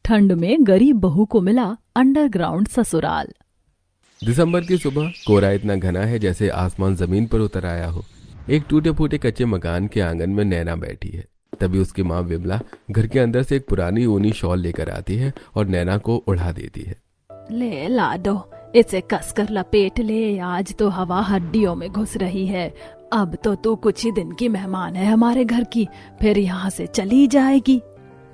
ठंड में गरीब बहू को मिला अंडरग्राउंड ससुराल। दिसंबर की सुबह कोहरा इतना घना है जैसे आसमान जमीन पर उतर आया हो। एक टूटे फूटे कच्चे मकान के आंगन में नैना बैठी है। तभी उसकी माँ विमला घर के अंदर से एक पुरानी ऊनी शॉल लेकर आती है और नैना को उड़ा देती है। ले लाडो, इसे कसकर लपेट ले, आज तो हवा हड्डियों में घुस रही है। अब तो तू कुछ ही दिन की मेहमान है हमारे घर की, फिर यहाँ से चली जाएगी।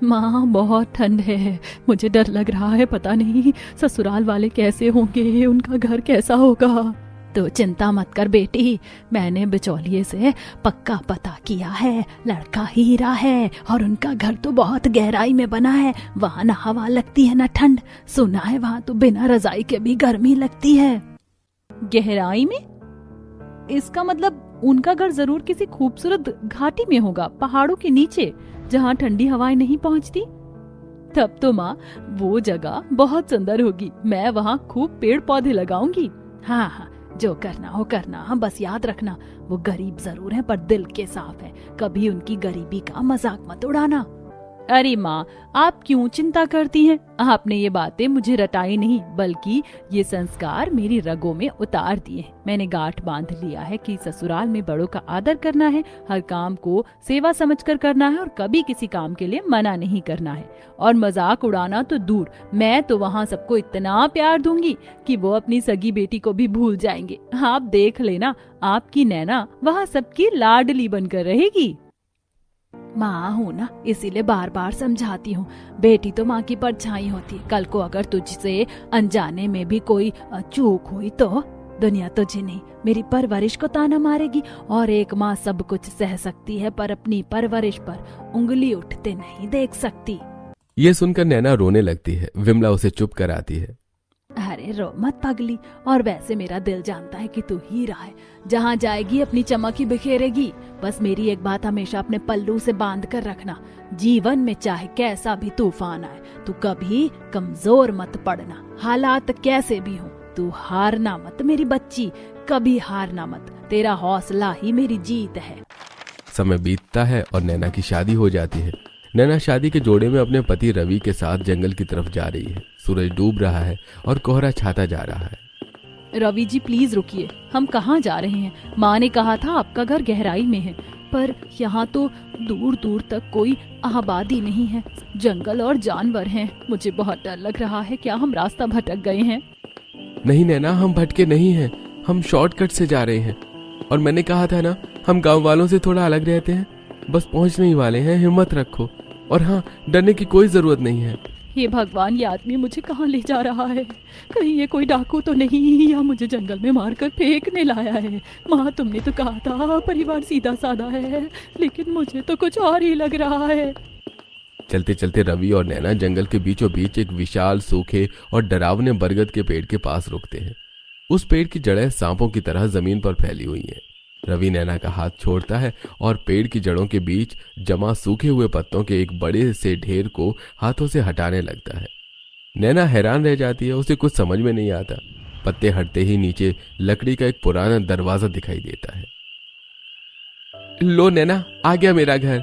माँ बहुत ठंड है, मुझे डर लग रहा है, पता नहीं ससुराल वाले कैसे होंगे, उनका घर कैसा होगा। तो चिंता मत कर बेटी, मैंने बिचौलिए से पक्का पता किया है, लड़का हीरा है और उनका घर तो बहुत गहराई में बना है। वहाँ न हवा लगती है न ठंड, सुना है वहाँ तो बिना रजाई के भी गर्मी लगती है। गहराई में? इसका मतलब उनका घर जरूर किसी खूबसूरत घाटी में होगा, पहाड़ों के नीचे, जहाँ ठंडी हवाएं नहीं पहुँचती। तब तो माँ वो जगह बहुत सुंदर होगी, मैं वहाँ खूब पेड़ पौधे लगाऊंगी। हाँ हाँ, जो करना हो करना, हाँ बस याद रखना वो गरीब जरूर है पर दिल के साफ है, कभी उनकी गरीबी का मजाक मत उड़ाना। अरे माँ, आप क्यों चिंता करती हैं? आपने ये बातें मुझे रटाई नहीं, बल्कि ये संस्कार मेरी रगों में उतार दिए हैं। मैंने गांठ बांध लिया है कि ससुराल में बड़ों का आदर करना है, हर काम को सेवा समझकर करना है और कभी किसी काम के लिए मना नहीं करना है। और मजाक उड़ाना तो दूर, मैं तो वहाँ सबको इतना प्यार दूंगी कि वो अपनी सगी बेटी को भी भूल जाएंगे। आप देख लेना, आपकी नैना वहाँ सबकी लाडली बनकर रहेगी। माँ हूँ ना, इसीलिए बार बार समझाती हूँ, बेटी तो माँ की परछाई होती है। कल को अगर तुझसे अनजाने में भी कोई चूक हुई तो दुनिया तुझे नहीं, मेरी परवरिश को ताना मारेगी। और एक माँ सब कुछ सह सकती है पर अपनी परवरिश पर उंगली उठते नहीं देख सकती। ये सुनकर नैना रोने लगती है। विमला उसे चुप कराती है। अरे रो मत पगली, और वैसे मेरा दिल जानता है कि तू हीरा है, जहाँ जाएगी अपनी चमक ही बिखेरेगी। बस मेरी एक बात हमेशा अपने पल्लू से बांध कर रखना, जीवन में चाहे कैसा भी तूफान आए, तू कभी कमजोर मत पड़ना। हालात कैसे भी हों, तू हारना मत मेरी बच्ची, कभी हारना मत, तेरा हौसला ही मेरी जीत है। समय बीतता है और नैना की शादी हो जाती है। नैना शादी के जोड़े में अपने पति रवि के साथ जंगल की तरफ जा रही है। सूरज डूब रहा है और कोहरा छाता जा रहा है। रवि जी प्लीज रुकिए, हम कहाँ जा रहे हैं? माँ ने कहा था आपका घर गहराई में है, पर यहाँ तो दूर दूर तक कोई आबादी नहीं है, जंगल और जानवर हैं। मुझे बहुत डर लग रहा है, क्या हम रास्ता भटक गए हैं? नहीं नैना, हम भटके नहीं हैं, हम शॉर्टकट से जा रहे हैं। और मैंने कहा था ना, हम गांव वालों से थोड़ा अलग रहते हैं, बस पहुंचने ही वाले हैं, हिम्मत रखो। और हाँ, डरने की कोई जरूरत नहीं है। हे भगवान, ये आदमी मुझे कहाँ ले जा रहा है? कहीं ये कोई डाकू तो नहीं, या मुझे जंगल में मारकर फेंकने लाया है? माँ तुमने तो कहा था परिवार सीधा साधा है, लेकिन मुझे तो कुछ और ही लग रहा है। चलते चलते रवि और नैना जंगल के बीचों बीच एक विशाल सूखे और डरावने बरगद के पेड़ के पास रुकते हैं। उस पेड़ की जड़ें सांपों की तरह जमीन पर फैली हुई हैं। रवि नैना का हाथ छोड़ता है और पेड़ की जड़ों के बीच जमा सूखे हुए पत्तों के एक बड़े से ढेर को हाथों से हटाने लगता है। नैना हैरान रह जाती है, उसे कुछ समझ में नहीं आता। पत्ते हटते ही नीचे लकड़ी का एक पुराना दरवाजा दिखाई देता है। लो नैना, आ गया मेरा घर।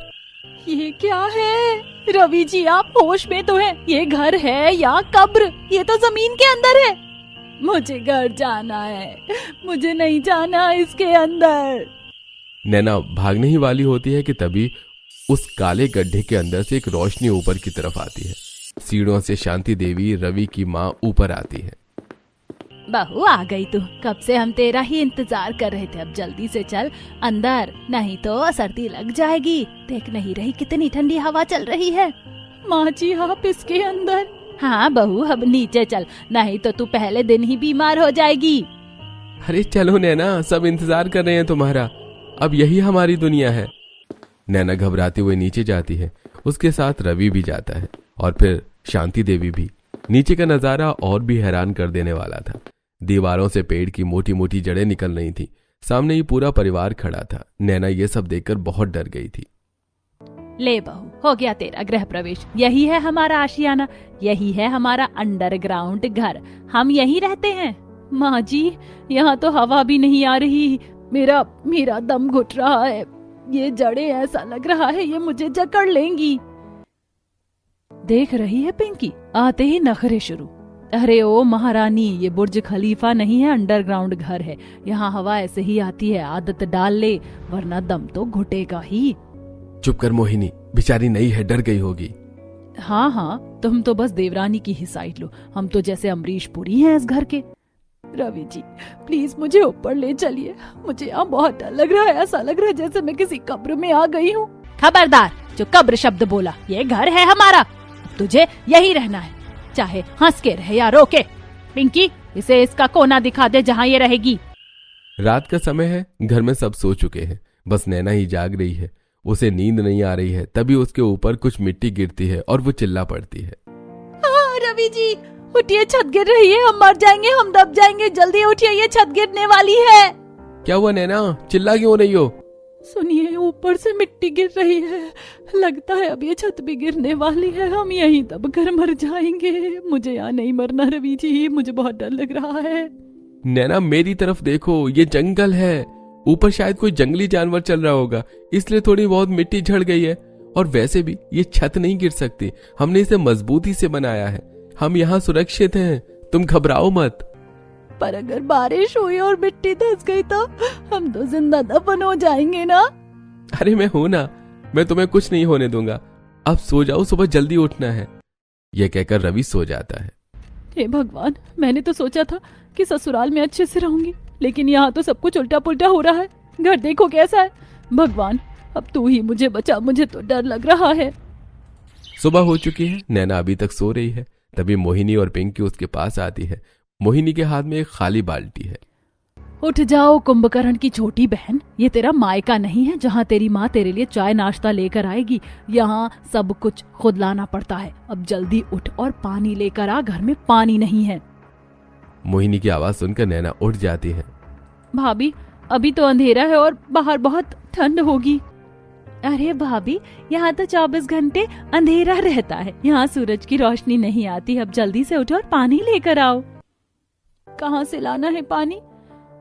ये क्या है? रवि जी आप होश में तो हैं? ये घर है या कब्र? ये तो जमीन के अंदर है। मुझे घर जाना है, मुझे नहीं जाना इसके अंदर। नैना भागने ही वाली होती है कि तभी उस काले गड्ढे के अंदर से एक रोशनी ऊपर की तरफ आती है। सीढ़ियों से शांति देवी, रवि की माँ, ऊपर आती है। बहू आ गई तू, कब से हम तेरा ही इंतजार कर रहे थे। अब जल्दी से चल अंदर, नहीं तो सर्दी लग जाएगी। देख नहीं रही कितनी ठंडी हवा चल रही है। माँ जी आप इसके अंदर? हाँ बहू, अब नीचे चल, नहीं तो तू पहले दिन ही बीमार हो जाएगी। अरे चलो नैना, सब इंतजार कर रहे हैं तुम्हारा, अब यही हमारी दुनिया है। नैना घबराते हुए नीचे जाती है, उसके साथ रवि भी जाता है और फिर शांति देवी भी। नीचे का नजारा और भी हैरान कर देने वाला था। दीवारों से पेड़ की मोटी मोटी जड़ें निकल रही थी। सामने ही पूरा परिवार खड़ा था। नैना ये सब देखकर बहुत डर गई थी। ले बहू, हो गया तेरा गृह प्रवेश। यही है हमारा आशियाना, यही है हमारा अंडरग्राउंड घर, हम यही रहते हैं। माँ जी, यहाँ तो हवा भी नहीं आ रही, मेरा दम घुट रहा है। ये जड़ें, ऐसा लग रहा है ये मुझे जकड़ लेंगी। देख रही है पिंकी, आते ही नखरे शुरू। अरे ओ महारानी, ये बुर्ज खलीफा नहीं है, अंडरग्राउंड घर है। यहाँ हवा ऐसे ही आती है, आदत डाल ले वरना दम तो घुटेगा ही। चुप कर मोहिनी, बेचारी नई है, डर गई होगी। हाँ हाँ, तुम तो बस देवरानी की ही साइड लो, हम तो जैसे अमरीश पुरी हैं इस घर के। रवि जी प्लीज मुझे ऊपर ले चलिए, मुझे यहाँ बहुत डर लग रहा है, ऐसा लग रहा है जैसे मैं किसी कब्र में आ गई हूँ। खबरदार, जो कब्र शब्द बोला, ये घर है हमारा, तुझे यही रहना है, चाहे हंस के रहे या रो के। पिंकी, इसे इसका कोना दिखा दे जहाँ ये रहेगी। रात का समय है, घर में सब सो चुके हैं, बस नैना ही जाग रही है। उसे नींद नहीं आ रही है, तभी उसके ऊपर कुछ मिट्टी गिरती है और वो चिल्ला पड़ती है। रवि जी उठिए, छत गिर रही है, हम मर जाएंगे, हम दब जाएंगे, जल्दी उठिए, ये छत गिरने वाली है। क्या हुआ नैना, चिल्ला क्यों रही हो? सुनिए, ऊपर से मिट्टी गिर रही है, लगता है अब ये छत भी गिरने वाली है, हम यहीं दब कर मर जाएंगे। मुझे यहाँ नहीं मरना रवि जी, मुझे बहुत डर लग रहा है। नैना मेरी तरफ देखो, ये जंगल है, ऊपर शायद कोई जंगली जानवर चल रहा होगा, इसलिए थोड़ी बहुत मिट्टी झड़ गई है। और वैसे भी ये छत नहीं गिर सकती, हमने इसे मजबूती से बनाया है, हम यहाँ सुरक्षित हैं, तुम घबराओ मत। पर अगर बारिश हुई और मिट्टी धंस गई तो हम तो जिंदा दफन हो जाएंगे ना। अरे मैं हूं ना, मैं तुम्हें कुछ नहीं होने दूंगा, अब सो जाओ, सुबह जल्दी उठना है। यह कहकर रवि सो जाता है। हे भगवान, मैंने तो सोचा था कि ससुराल में अच्छे से रहूंगी, लेकिन यहाँ तो सब कुछ उल्टा पुल्टा हो रहा है। घर देखो कैसा है। भगवान अब तू ही मुझे बचा, मुझे तो डर लग रहा है। सुबह हो चुकी है, नैना अभी तक सो रही है। तभी मोहिनी और पिंकी उसके पास आती है। मोहिनी के हाथ में एक खाली बाल्टी है। उठ जाओ कुंभकर्ण की छोटी बहन, ये तेरा मायका नहीं है जहाँ तेरी माँ तेरे लिए चाय नाश्ता लेकर आएगी। यहाँ सब कुछ खुद लाना पड़ता है। अब जल्दी उठ और पानी लेकर आ, घर में पानी नहीं है। मोहिनी की आवाज सुनकर नैना उठ जाती है। भाभी अभी तो अंधेरा है और बाहर बहुत ठंड होगी। अरे भाभी, यहाँ तो 24 घंटे अंधेरा रहता है, यहाँ सूरज की रोशनी नहीं आती। अब जल्दी से उठो और पानी लेकर आओ। कहाँ से लाना है पानी?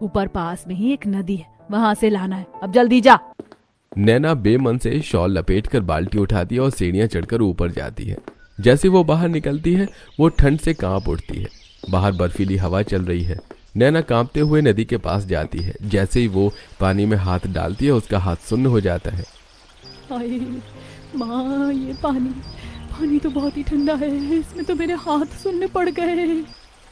ऊपर पास में ही एक नदी है, वहाँ से लाना है, अब जल्दी जा। नैना बेमन से शॉल लपेटकर बाल्टी उठाती है और सीढ़ियां चढ़कर ऊपर जाती है। जैसे वो बाहर निकलती है, वो ठंड से कांप उठती है। बाहर बर्फीली हवा चल रही है। नैना कांपते हुए नदी के पास जाती है। जैसे ही वो पानी में हाथ डालती है, उसका हाथ सुन्न हो जाता है। हाय माँ, ये पानी तो बहुत ही ठंडा है, इसमें तो मेरे हाथ सुनने पड़ गए।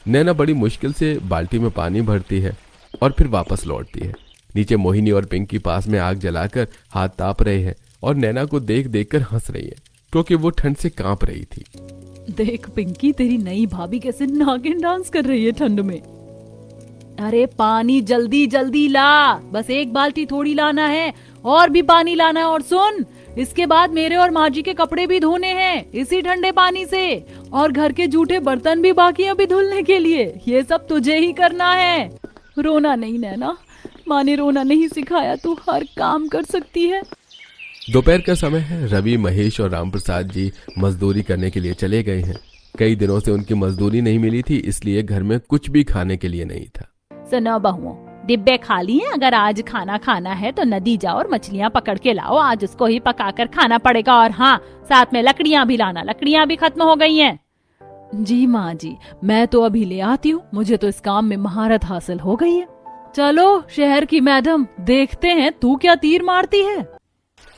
नैना बड़ी मुश्किल से बाल्टी में पानी भरती है और फिर वापस लौटती है। नीचे मोहिनी और पिंकी पास में आग जलाकर हाथ ताप रहे हैं और नैना को देख देख कर हंस रही है, क्योंकि वो ठंड से कांप रही थी। देख पिंकी, तेरी नई भाभी कैसे नागिन डांस कर रही है ठंड में। अरे पानी जल्दी जल्दी ला, बस एक बाल्टी थोड़ी लाना है, और भी पानी लाना है। और सुन, इसके बाद मेरे और माँ जी के कपड़े भी धोने हैं इसी ठंडे पानी से, और घर के जूठे बर्तन भी बाकी हैं अभी धुलने के लिए। ये सब तुझे ही करना है। रोना नहीं नैना, माँ ने रोना नहीं सिखाया, तू हर काम कर सकती है। दोपहर का समय है। रवि, महेश और रामप्रसाद जी मजदूरी करने के लिए चले गए हैं। कई दिनों से उनकी मजदूरी नहीं मिली थी, इसलिए घर में कुछ भी खाने के लिए नहीं था। सुनो बहुओं, डिब्बे खाली हैं, अगर आज खाना खाना है तो नदी जाओ और मछलियाँ पकड़ के लाओ, आज उसको ही पकाकर खाना पड़ेगा। और हाँ, साथ में लकड़ियाँ भी लाना, लकड़ियाँ भी खत्म हो गई हैं। जी माँ जी, मैं तो अभी ले आती हूँ, मुझे तो इस काम में महारत हासिल हो गई है। चलो शहर की मैडम, देखते हैं तू क्या तीर मारती है।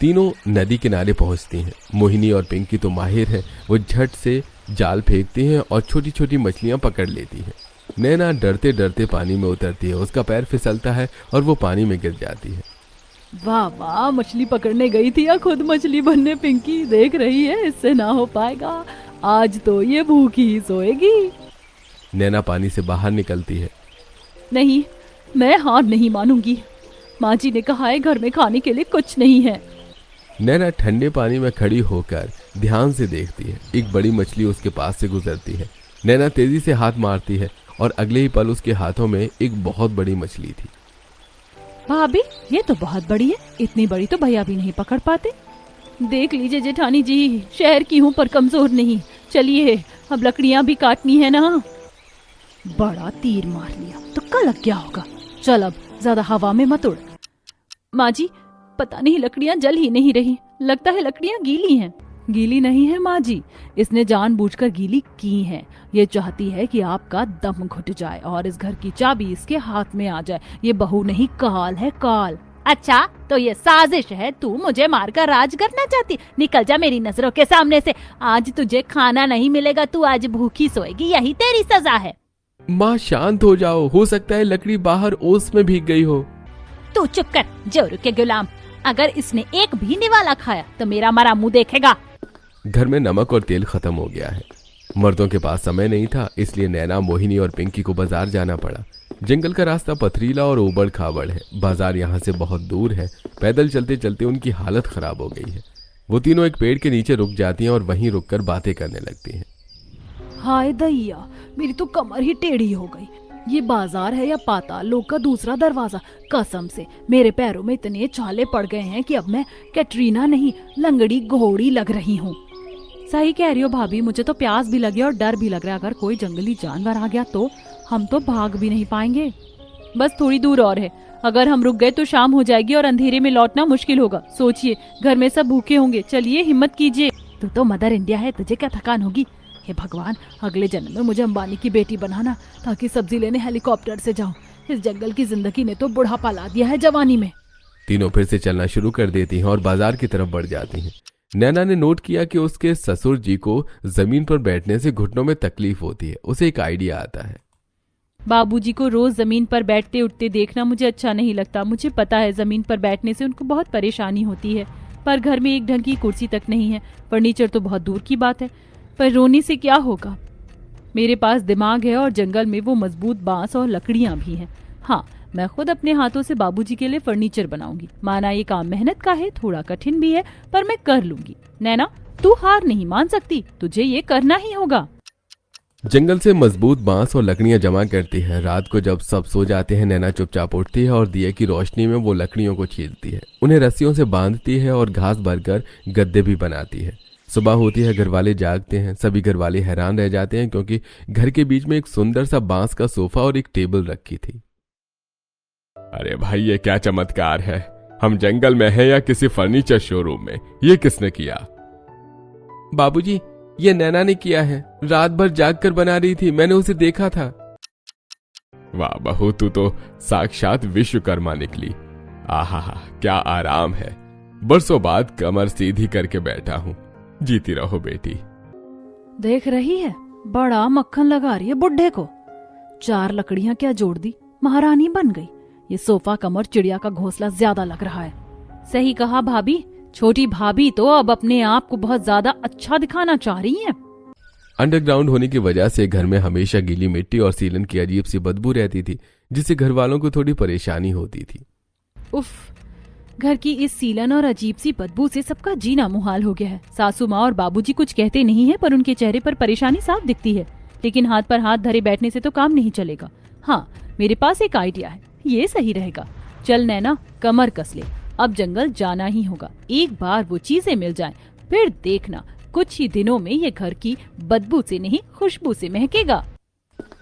तीनों नदी किनारे पहुंचती हैं। मोहिनी और पिंकी तो माहिर हैं, वो झट से जाल फेंकती हैं और छोटी छोटी मछलियां पकड़ लेती हैं। नैना डरते डरते पानी में उतरती है, उसका पैर फिसलता है और वो पानी में गिर जाती है। वाह वाह, मछली पकड़ने गई थी या खुद मछली बनने पिंकी, देख रही है इससे ना हो पाएगा, आज तो ये भूखी ही सोएगी। नैना पानी से बाहर निकलती है। नहीं, मैं हार नहीं मानूंगी, माँ जी ने कहा है घर में खाने के लिए कुछ नहीं है। नैना ठंडे पानी में खड़ी होकर ध्यान से देखती है। एक बड़ी मछली उसके पास से गुजरती है। नैना तेजी से हाथ मारती है और अगले ही पल उसके हाथों में एक बहुत बड़ी मछली थी। भाभी, ये तो बहुत बड़ी है, इतनी बड़ी तो भैया भी नहीं पकड़ पाते। देख लीजिए जेठानी जी, शहर की हूँ पर कमजोर नहीं। चलिए अब लकड़ियाँ भी काटनी है ना। बड़ा तीर मार लिया तो कल लग गया होगा। चल अब ज्यादा हवा में मत उड़। माँ जी, पता नहीं लकड़ियाँ जल ही नहीं रही, लगता है लकड़ियाँ गीली हैं। गीली नहीं है माँ जी, इसने जानबूझकर गीली की है। ये चाहती है कि आपका दम घुट जाए और इस घर की चाबी इसके हाथ में आ जाए। ये बहू नहीं, काल है, काल। अच्छा, तो ये साजिश है, तू मुझे मारकर राज करना चाहती? निकल जा मेरी नजरों के सामने से। आज तुझे खाना नहीं मिलेगा, तू आज भूखी सोएगी, यही तेरी सजा है। माँ शांत हो जाओ, हो सकता है लकड़ी बाहर ओस में भीग गई हो। तू चुप कर, जोरू के गुलाम। अगर इसने एक भी निवाला खाया तो मेरा मरा मुंह देखेगा। घर में नमक और तेल खत्म हो गया है। मर्दों के पास समय नहीं था, इसलिए नैना, मोहिनी और पिंकी को बाजार जाना पड़ा। जंगल का रास्ता पथरीला और ऊबड़ खाबड़ है। बाजार यहाँ से बहुत दूर है। पैदल चलते चलते उनकी हालत खराब हो गई है। वो तीनों एक पेड़ के नीचे रुक जाती हैं और वहीं रुककर बातें करने लगती हैं। हाय दैया, मेरी तो कमर ही टेढ़ी हो गई। ये बाजार है या पाताल लोक का दूसरा दरवाजा? कसम से मेरे पैरों में इतने छाले पड़ गए हैं कि अब मैं कैटरीना नहीं, लंगड़ी घोड़ी लग रही हूँ। सही कह रही हो भाभी, मुझे तो प्यास भी लगी और डर भी लग रहा है। अगर कोई जंगली जानवर आ गया तो हम तो भाग भी नहीं पाएंगे। बस थोड़ी दूर और है, अगर हम रुक गए तो शाम हो जाएगी और अंधेरे में लौटना मुश्किल होगा। सोचिए, घर में सब भूखे होंगे। चलिए, हिम्मत कीजिए। तू तो मदर इंडिया है, तुझे क्या थकान होगी। हे भगवान, अगले जन्म में मुझे अंबानी की बेटी बनाना, ताकि सब्जी लेने हेलीकॉप्टर से जाऊं। इस जंगल की जिंदगी ने तो बुढ़ापा ला दिया है जवानी में। तीनों फिर से चलना शुरू कर देती हैं और बाजार की तरफ बढ़ जाती हैं। नैना ने नोट किया कि उसके ससुर जी को जमीन पर बैठने से घुटनों में तकलीफ होती है। उसे एक आइडिया आता है। बाबूजी को रोज जमीन पर बैठते उठते देखना मुझे अच्छा नहीं लगता। मुझे पता है जमीन पर बैठने से उनको बहुत परेशानी होती है, पर घर में एक ढंग की कुर्सी तक नहीं है। फर्नीचर तो बहुत दूर की बात है, पर रोने से क्या होगा। मेरे पास दिमाग है और जंगल में वो मजबूत बांस और लकड़ियां भी हैं। हाँ, मैं खुद अपने हाथों से बाबूजी के लिए फर्नीचर बनाऊंगी। माना ये काम मेहनत का है, थोड़ा कठिन भी है, पर मैं कर लूंगी। नैना, तू हार नहीं मान सकती, तुझे ये करना ही होगा। जंगल से मजबूत बांस और लकड़ियां जमा करती है। रात को जब सब सो जाते हैं, नैना चुपचाप उठती है और दिए की रोशनी में वो लकड़ियों को छीलती है। उन्हें रस्सियों से बांधती है और घास भरकर गद्दे भी बनाती है। सुबह होती है, घर वाले जागते हैं। सभी घर वाले हैरान रह जाते हैं क्योंकि घर के बीच में एक सुंदर सा बांस का सोफा और एक टेबल रखी थी। अरे भाई, ये क्या चमत्कार है। हम जंगल में हैं या किसी फर्नीचर शोरूम में? ये किसने किया? बाबूजी, ये नैना ने किया है। रात भर जागकर बना रही थी, मैंने उसे देखा था। वाह बहू, तू तो साक्षात विश्वकर्मा निकली। आहा, क्या आराम है। बरसों बाद कमर सीधी करके बैठा हूं। जीती रहो बेटी। देख रही है, बड़ा मक्खन लगा रही है बुढ़े को। 4 लकड़ियां क्या जोड़ दी, महारानी बन गई। ये सोफा कमर चिड़िया का घोंसला ज्यादा लग रहा है। सही कहा भाभी, छोटी भाभी तो अब अपने आप को बहुत ज्यादा अच्छा दिखाना चाह रही हैं। अंडरग्राउंड होने की वजह से घर में हमेशा गीली मिट्टी और सीलन की अजीब सी बदबू रहती थी, जिससे घर वालों को थोड़ी परेशानी होती थी। उफ, घर की इस सीलन और अजीब सी बदबू से सबका जीना मुहाल हो गया है। सासू माँ और बाबूजी कुछ कहते नहीं है, पर उनके चेहरे पर परेशानी साफ दिखती है। लेकिन हाथ पर हाथ धरे बैठने से तो काम नहीं चलेगा। हाँ, मेरे पास एक आइडिया है, ये सही रहेगा। चल नैना, कमर कस ले, अब जंगल जाना ही होगा। एक बार वो चीजें मिल जाएं, फिर देखना कुछ ही दिनों में ये घर की बदबू से नहीं, खुशबू से महकेगा।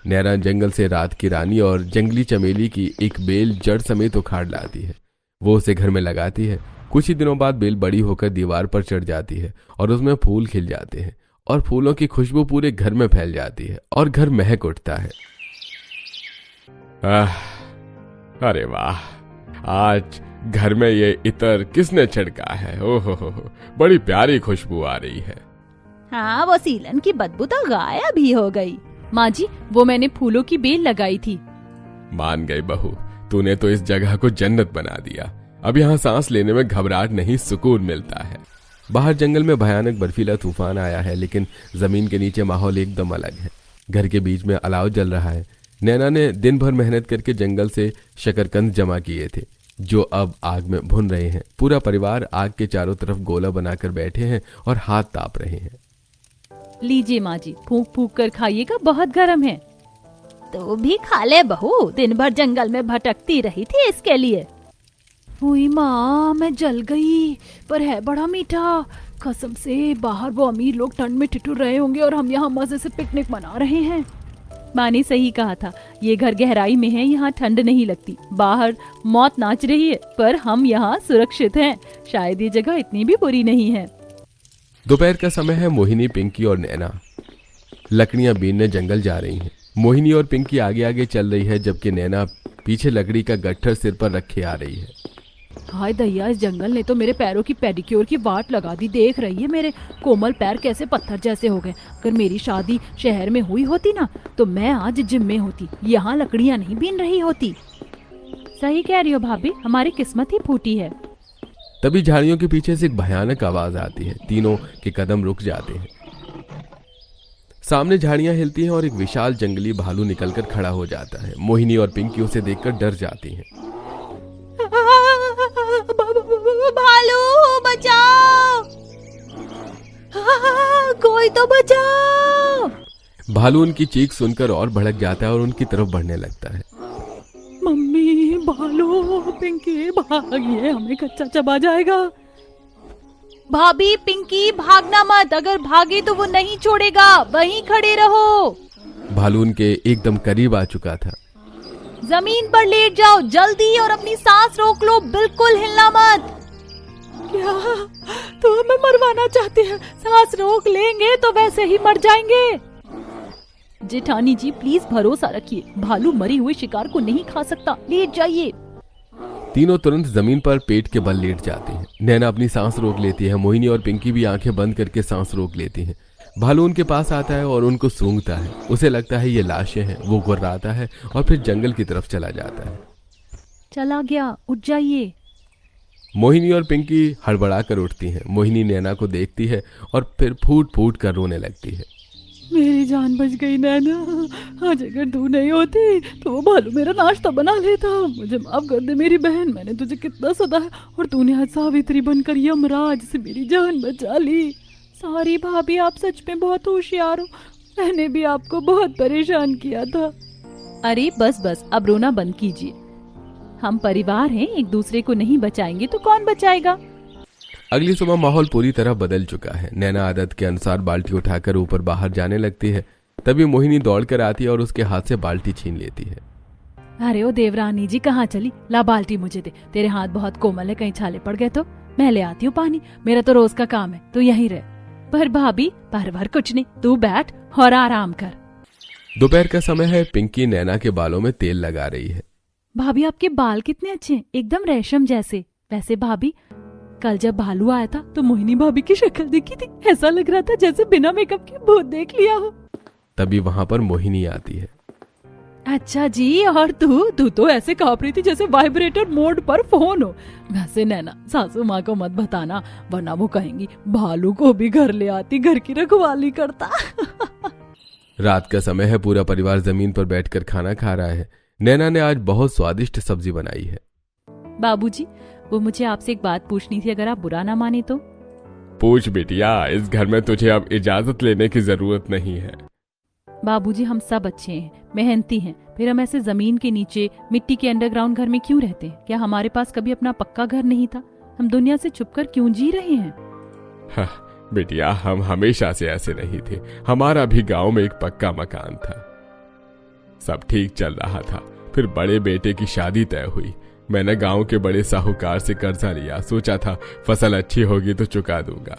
नैना जंगल से रात की रानी और जंगली चमेली की एक बेल जड़ समेत उखाड़ लाती है। वो उसे घर में लगाती है। कुछ ही दिनों बाद बेल बड़ी होकर दीवार पर चढ़ जाती है और उसमें फूल खिल जाते हैं और फूलों की खुशबू पूरे घर में फैल जाती है और घर महक उठता है। अरे वाह, आज घर में ये इत्र किसने छिड़का है? ओहो, बड़ी प्यारी खुशबू आ रही है। हाँ, वो सीलन की बदबू तो गायब ही हो गई। माँ जी, वो मैंने फूलों की बेल लगाई थी। मान गई बहू, तूने तो इस जगह को जन्नत बना दिया। अब यहाँ सांस लेने में घबराहट नहीं, सुकून मिलता है। बाहर जंगल में भयानक बर्फीला तूफान आया है, लेकिन जमीन के नीचे माहौल एकदम अलग है। घर के बीच में अलाव जल रहा है। नैना ने दिन भर मेहनत करके जंगल से शकरकंद जमा किए थे, जो अब आग में भुन रहे हैं। पूरा परिवार आग के चारों तरफ गोला बनाकर बैठे हैं और हाथ ताप रहे हैं। लीजिए माँ जी, फूंक फूंक कर खाइएगा, बहुत गर्म है। तो भी खा ले बहू, दिन भर जंगल में भटकती रही थी इसके लिए। हुई माँ, मैं जल गई, पर है बड़ा मीठा। कसम से बाहर वो अमीर लोग ठंड में ठिठुर रहे होंगे और हम यहाँ मजे से पिकनिक मना रहे हैं। माँ ने सही कहा था, ये घर गहराई में है, यहाँ ठंड नहीं लगती। बाहर मौत नाच रही है, पर हम यहाँ सुरक्षित हैं। शायद ये जगह इतनी भी बुरी नहीं है। दोपहर का समय है। मोहिनी, पिंकी और नैना लकड़ियां बीनने जंगल जा रही हैं। मोहिनी और पिंकी आगे आगे चल रही है, जबकि नैना पीछे लकड़ी का गट्ठर सिर पर रखे आ रही है। हाय दैया, इस जंगल ने तो मेरे पैरों की पेडिक्योर की वाट लगा दी। देख रही है मेरे कोमल पैर कैसे पत्थर जैसे हो गए। अगर मेरी शादी शहर में हुई होती ना तो मैं आज जिम में होती, यहाँ लकड़ियाँ नहीं बीन रही होती। सही कह रही हो भाभी, हमारी किस्मत ही फूटी है। तभी झाड़ियों के पीछे से एक भयानक आवाज आती है। तीनों के कदम रुक जाते हैं। सामने झाड़ियां हिलती हैं और एक विशाल जंगली भालू निकलकर खड़ा हो जाता है। मोहिनी और पिंकी उसे देखकर डर जाती हैं। भालू बचाओ, कोई तो बचाओ। भालू उनकी चीख सुनकर और भड़क जाता है और उनकी तरफ बढ़ने लगता है। मम्मी, भालू, पिंकी भागिए, हमें कच्चा चबा जाएगा। भाभी, पिंकी भागना मत, अगर भागे तो वो नहीं छोड़ेगा, वहीं खड़े रहो। भालू उनके एकदम करीब आ चुका था। जमीन पर लेट जाओ जल्दी और अपनी सांस रोक लो, बिल्कुल हिलना मत। क्या तो हमें मरवाना चाहते हैं? सांस रोक लेंगे तो वैसे ही मर जाएंगे। जेठानी जी प्लीज भरोसा रखिए, भालू मरी हुई शिकार को नहीं खा सकता, लेट जाइए। तीनों तुरंत जमीन पर पेट के बल लेट जाते हैं। नैना अपनी सांस रोक लेती है। मोहिनी और पिंकी भी आंखें बंद करके सांस रोक लेती हैं। भालू उनके पास आता है और उनको सूंघता है। उसे लगता है ये लाशें हैं। वो गुर्राता है और फिर जंगल की तरफ चला जाता है। चला गया, उठ जाइए। मोहिनी और पिंकी हड़बड़ा कर उठती हैं। मोहिनी नैना को देखती है और फिर फूट फूट कर रोने लगती है। मेरी जान बच गई नैना, आज अगर तू नहीं होती तो वो भालू मेरा नाश्ता बना लेता। मुझे माफ कर दे मेरी बहन, मैंने तुझे कितना सताया और तूने आज सावित्री बनकर यमराज से मेरी जान बचा ली। सॉरी भाभी, आप सच में बहुत होशियार हो, मैंने भी आपको बहुत परेशान किया था। अरे बस बस, अब रोना बंद कीजिए। हम परिवार हैं, एक दूसरे को नहीं बचाएंगे तो कौन बचाएगा। अगली सुबह माहौल पूरी तरह बदल चुका है। नैना आदत के अनुसार बाल्टी उठाकर ऊपर बाहर जाने लगती है। तभी मोहिनी दौड़कर आती है और उसके हाथ से बाल्टी छीन लेती है। अरे ओ देवरानी जी, कहाँ चली? ला बाल्टी मुझे दे, तेरे हाथ बहुत कोमल है, कहीं छाले पड़ गए तो मैं ले आती हूँ पानी, मेरा तो रोज का काम है, तू यहीं रह। पर भाभी, पर कुछ नहीं, तू बैठ और आराम कर। दोपहर का समय है। पिंकी नैना के बालों में तेल लगा रही है। भाभी, आपके बाल कितने अच्छे हैं, एकदम रेशम जैसे। वैसे भाभी, कल जब भालू आया था तो मोहिनी भाभी की शक्ल दिखी थी, ऐसा लग रहा था जैसे बिना मेकअप के भूत देख लिया हो। तभी वहां पर मोहिनी आती है। अच्छा जी, और तू तो ऐसे कांप रही थी जैसे वाइब्रेटर मोड पर फोन हो। वैसे नैना, सासू माँ को मत बताना, वरना वो कहेंगी भालू को भी घर ले आती, घर की रखवाली करता। रात का समय है। पूरा परिवार जमीन पर बैठकर खाना खा रहा है। नैना ने आज बहुत स्वादिष्ट सब्जी बनाई है। बाबूजी, वो मुझे आपसे एक बात पूछनी थी, अगर आप बुरा ना माने तो। पूछ बिटिया, इस घर में तुझे अब इजाजत लेने की जरूरत नहीं है। बाबूजी, हम सब अच्छे हैं, मेहनती हैं, फिर हम ऐसे जमीन के नीचे मिट्टी के अंडरग्राउंड घर में क्यों रहते हैं? क्या हमारे पास कभी अपना पक्का घर नहीं था? हम दुनिया से छुपकर क्यों जी रहे हैं? बिटिया, हम हमेशा से ऐसे नहीं थे। हमारा भी गांव में एक पक्का मकान था, सब ठीक चल रहा था। फिर बड़े बेटे की शादी तय हुई। मैंने गांव के बड़े साहूकार से कर्जा लिया, सोचा था फसल अच्छी होगी तो चुका दूंगा,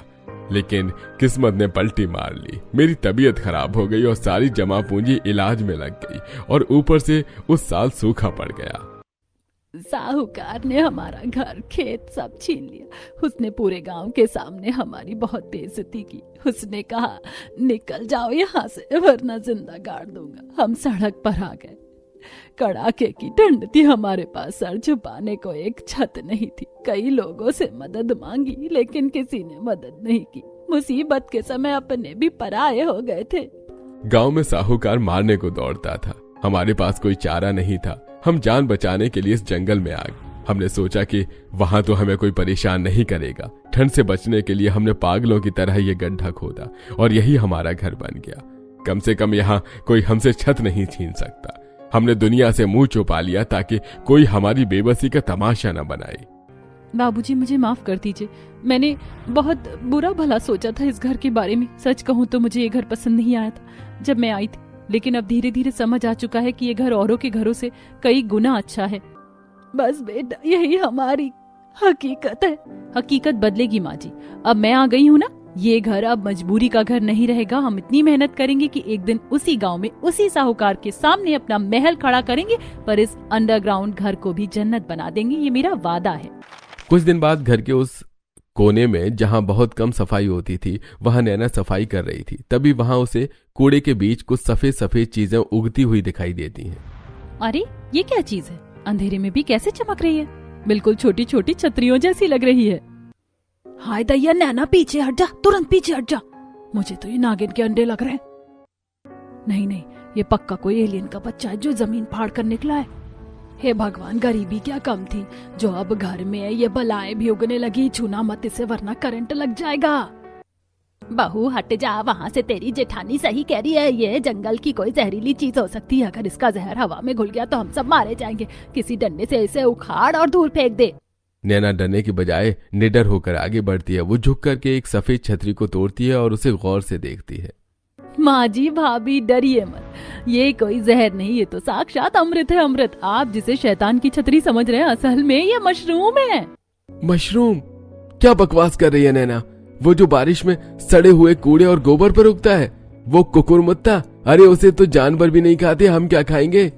लेकिन किस्मत ने पलटी मार ली। मेरी तबीयत खराब हो गई और सारी जमा पूंजी इलाज में लग गई और ऊपर से उस साल सूखा पड़ गया। साहूकार ने हमारा घर खेत सब छीन लिया। उसने पूरे गांव के सामने हमारी बहुत बेइज्जती की। उसने कहा, निकल जाओ यहाँ से वरना जिंदा गाड़ दूंगा। हम सड़क पर आ गए। कड़ाके की ठंड थी, हमारे पास सर छुपाने को एक छत नहीं थी। कई लोगों से मदद मांगी लेकिन किसी ने मदद नहीं की। मुसीबत के समय अपने भी पराये हो गए थे। गांव में साहूकार मारने को दौड़ता था। हमारे पास कोई चारा नहीं था। हम जान बचाने के लिए इस जंगल में आ गए। हमने सोचा कि वहां तो हमें कोई परेशान नहीं करेगा। ठंड से बचने के लिए हमने पागलों की तरह ये गड्ढा खोदा और यही हमारा घर बन गया। कम से कम यहाँ कोई हमसे छत नहीं छीन सकता। हमने दुनिया से मुंह छुपा लिया ताकि कोई हमारी बेबसी का तमाशा न बनाए। बाबूजी, मुझे माफ कर दीजिए, मैंने बहुत बुरा भला सोचा था इस घर के बारे में। सच कहूँ तो मुझे ये घर पसंद नहीं आया था जब मैं आई थी, लेकिन अब धीरे धीरे समझ आ चुका है कि ये घर औरों के घरों से कई गुना अच्छा है। बस बेटा, यही हमारी हकीकत है। हकीकत बदलेगी माँ जी, अब मैं आ गई हूँ ना, ये घर अब मजबूरी का घर नहीं रहेगा। हम इतनी मेहनत करेंगे कि एक दिन उसी गांव में उसी साहूकार के सामने अपना महल खड़ा करेंगे, पर इस अंडरग्राउंड घर को भी जन्नत बना देंगे। ये मेरा वादा है। कुछ दिन बाद घर के उस कोने में जहां बहुत कम सफाई होती थी, वहां नैना सफाई कर रही थी। तभी वहां उसे कूड़े के बीच कुछ सफेद सफेद चीजें उगती हुई दिखाई देती हैं। अरे ये क्या चीज है? अंधेरे में भी कैसे चमक रही है? बिल्कुल छोटी छोटी छतरियों जैसी लग रही है। हाय दैया, नैना पीछे हट जा, तुरंत पीछे हट जा। मुझे तो ये नागिन के अंडे लग रहे हैं। नहीं नहीं, ये पक्का कोई एलियन का बच्चा है जो जमीन फाड़ कर निकला है। हे भगवान, गरीबी क्या कम थी जो अब घर में है। ये बलाएं भी उगने लगी। छूना मत इसे वरना करंट लग जाएगा। बहू हट जा वहाँ से, तेरी जेठानी सही कह रही है। ये जंगल की कोई जहरीली चीज हो सकती है। अगर इसका जहर हवा में घुल गया तो हम सब मारे जाएंगे। किसी डंडे से इसे उखाड़ और दूर फेंक दे। नैना डरने की बजाय निडर होकर आगे बढ़ती है। वो झुक करके एक सफेद छतरी को तोड़ती है और उसे गौर से देखती है। माँ जी, भाभी डरिए मत। ये कोई जहर नहीं, ये तो साक्षात अमृत है। अमृत, आप जिसे शैतान की छतरी समझ रहे हैं, असल में ये मशरूम है। मशरूम? क्या बकवास कर रही है नैना? वो जो बारिश में सड़े हुए कूड़े और गोबर पर उगता है, वो कुकुरमुत्ता? अरे उसे तो जानवर भी नहीं खाते, हम क्या खाएंगे?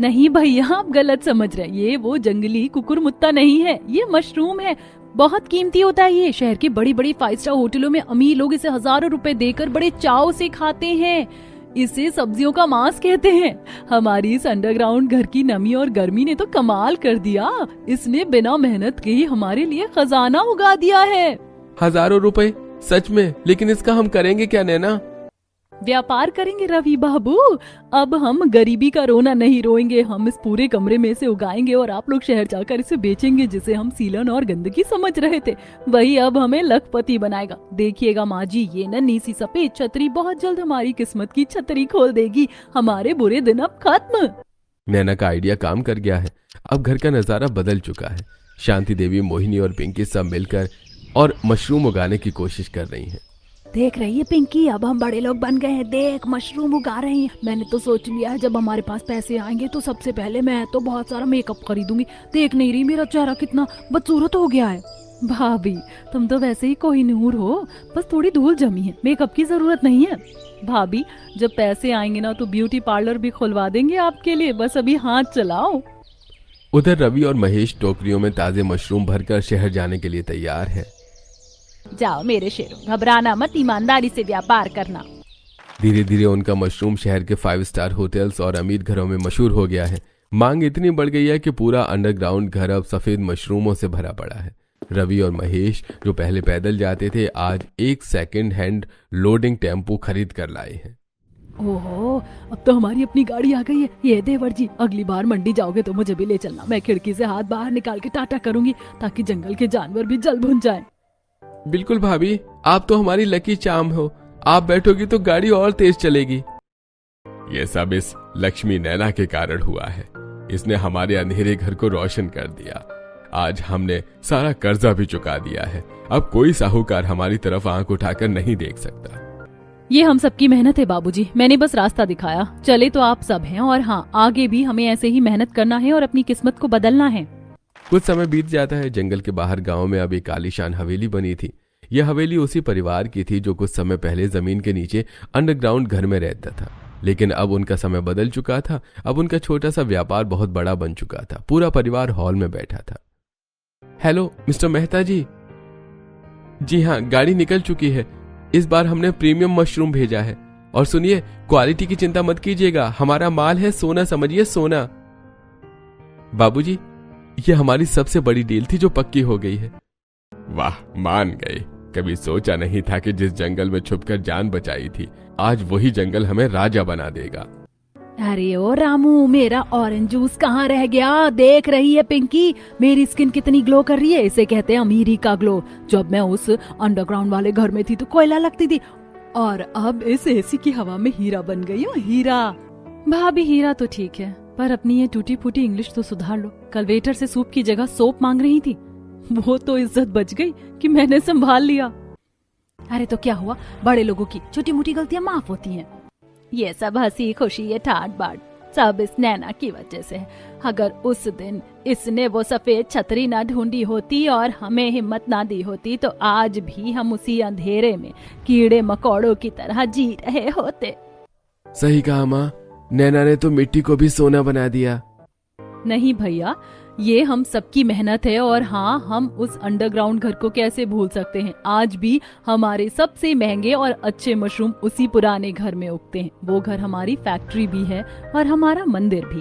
नहीं भैया, आप गलत समझ रहे हैं। ये वो जंगली कुकुरमुत्ता नहीं है, ये मशरूम है। बहुत कीमती होता है ये। शहर के बड़ी बड़ी 5 स्टार होटलों में अमीर लोग इसे हजारों रुपए देकर बड़े चाव से खाते हैं। इसे सब्जियों का मांस कहते हैं। हमारी इस अंडरग्राउंड घर की नमी और गर्मी ने तो कमाल कर दिया। इसने बिना मेहनत के ही हमारे लिए खजाना उगा दिया है। हजारों रुपए? सच में? लेकिन इसका हम करेंगे क्या नैना? व्यापार करेंगे रवि बाबू। अब हम गरीबी का रोना नहीं रोएंगे। हम इस पूरे कमरे में से उगाएंगे और आप लोग शहर जाकर इसे बेचेंगे। जिसे हम सीलन और गंदगी समझ रहे थे, वही अब हमें लखपति बनाएगा। देखिएगा माँ जी, ये नन्ही सी सफेद छतरी बहुत जल्द हमारी किस्मत की छतरी खोल देगी। हमारे बुरे दिन अब खत्म। नैना का आइडिया काम कर गया है। अब घर का नजारा बदल चुका है। शांति देवी, मोहिनी और पिंकी सब मिलकर और मशरूम उगाने की कोशिश कर रही हैं। देख रही है पिंकी, अब हम बड़े लोग बन गए हैं। देख, मशरूम उगा रहे हैं। मैंने तो सोच लिया है जब हमारे पास पैसे आएंगे तो सबसे पहले मैं तो बहुत सारा मेकअप खरीदूंगी। देख नहीं रही मेरा चेहरा कितना बदसूरत हो गया है। भाभी, तुम तो वैसे ही कोहिनूर हो, बस थोड़ी धूल जमी है, मेकअप की जरूरत नहीं है। भाभी, जब पैसे आएंगे ना तो ब्यूटी पार्लर भी खुलवा देंगे आपके लिए। बस अभी हाथ चलाओ। उधर रवि और महेश टोकरियों में ताजे मशरूम भरकर शहर जाने के लिए तैयार है। जाओ मेरे शेरों, घबराना मत, ईमानदारी से व्यापार करना। धीरे धीरे उनका मशरूम शहर के 5 स्टार होटल्स और अमीर घरों में मशहूर हो गया है। मांग इतनी बढ़ गई है कि पूरा अंडरग्राउंड घर अब सफेद मशरूमों से भरा पड़ा है। रवि और महेश, जो पहले पैदल जाते थे, आज एक सेकंड हैंड लोडिंग टेम्पो खरीद कर लाए हैं। ओहो, अब तो हमारी अपनी गाड़ी आ गई है। ये देवर जी, अगली बार मंडी जाओगे तो मुझे भी ले चलना। मैं खिड़की से हाथ बाहर निकाल के टाटा करूंगी ताकि जंगल के जानवर भी जल भुन जाएं। बिल्कुल भाभी, आप तो हमारी लकी चार्म हो। आप बैठोगी तो गाड़ी और तेज चलेगी। ये सब इस लक्ष्मी नैना के कारण हुआ है। इसने हमारे अंधेरे घर को रोशन कर दिया। आज हमने सारा कर्जा भी चुका दिया है। अब कोई साहूकार हमारी तरफ आंख उठाकर नहीं देख सकता। ये हम सबकी मेहनत है बाबूजी, मैंने बस रास्ता दिखाया। चले तो आप सब हैं, और हाँ, आगे भी हमें ऐसे ही मेहनत करना है और अपनी किस्मत को बदलना है। कुछ समय बीत जाता है। जंगल के बाहर गांव में अब एक आलीशान हवेली बनी थी। यह हवेली उसी परिवार की थी जो कुछ समय पहले जमीन के नीचे अंडरग्राउंड घर में रहता था। लेकिन अब उनका समय बदल चुका था। अब उनका छोटा सा व्यापार बहुत बड़ा बन चुका था। पूरा परिवार हॉल में बैठा था। हेलो मिस्टर मेहता जी। जी हाँ, गाड़ी निकल चुकी है। इस बार हमने प्रीमियम मशरूम भेजा है। और सुनिए, क्वालिटी की चिंता मत कीजिएगा। हमारा माल है सोना, समझिए सोना। बाबूजी, ये हमारी सबसे बड़ी डील थी जो पक्की हो गई है। वाह, मान गए। कभी सोचा नहीं था कि जिस जंगल में छुपकर जान बचाई थी, आज वही जंगल हमें राजा बना देगा। अरे ओ रामू, मेरा ऑरेंज जूस कहाँ रह गया? देख रही है पिंकी, मेरी स्किन कितनी ग्लो कर रही है। इसे कहते हैं अमीरी का ग्लो। जब मैं उस अंडरग्राउंड वाले घर में थी तो कोयला लगती थी, और अब इस एसी की हवा में हीरा बन गई हूँ। हीरा। भाभी, हीरा तो ठीक है, पर अपनी ये टूटी फूटी इंग्लिश तो सुधार लो। कल वेटर से सूप की जगह सोप मांग रही थी। वो तो इज्जत बच गई कि मैंने संभाल लिया। अरे तो क्या हुआ, बड़े लोगों की छोटी मोटी गलतियां माफ होती हैं। ये सब हंसी खुशी, ये ठाट बाट सब इस नैना की वजह से है। अगर उस दिन इसने वो सफेद छतरी ना ढूंढी होती और हमें हिम्मत ना दी होती तो आज भी हम उसी अंधेरे में कीड़े मकोड़ों की तरह जी रहे होते। सही कहा माँ, नैना ने तो मिट्टी को भी सोना बना दिया। नहीं भैया, ये हम सबकी मेहनत है। और हाँ, हम उस अंडरग्राउंड घर को कैसे भूल सकते हैं। आज भी हमारे सबसे महंगे और अच्छे मशरूम उसी पुराने घर में उगते हैं। वो घर हमारी फैक्ट्री भी है और हमारा मंदिर भी।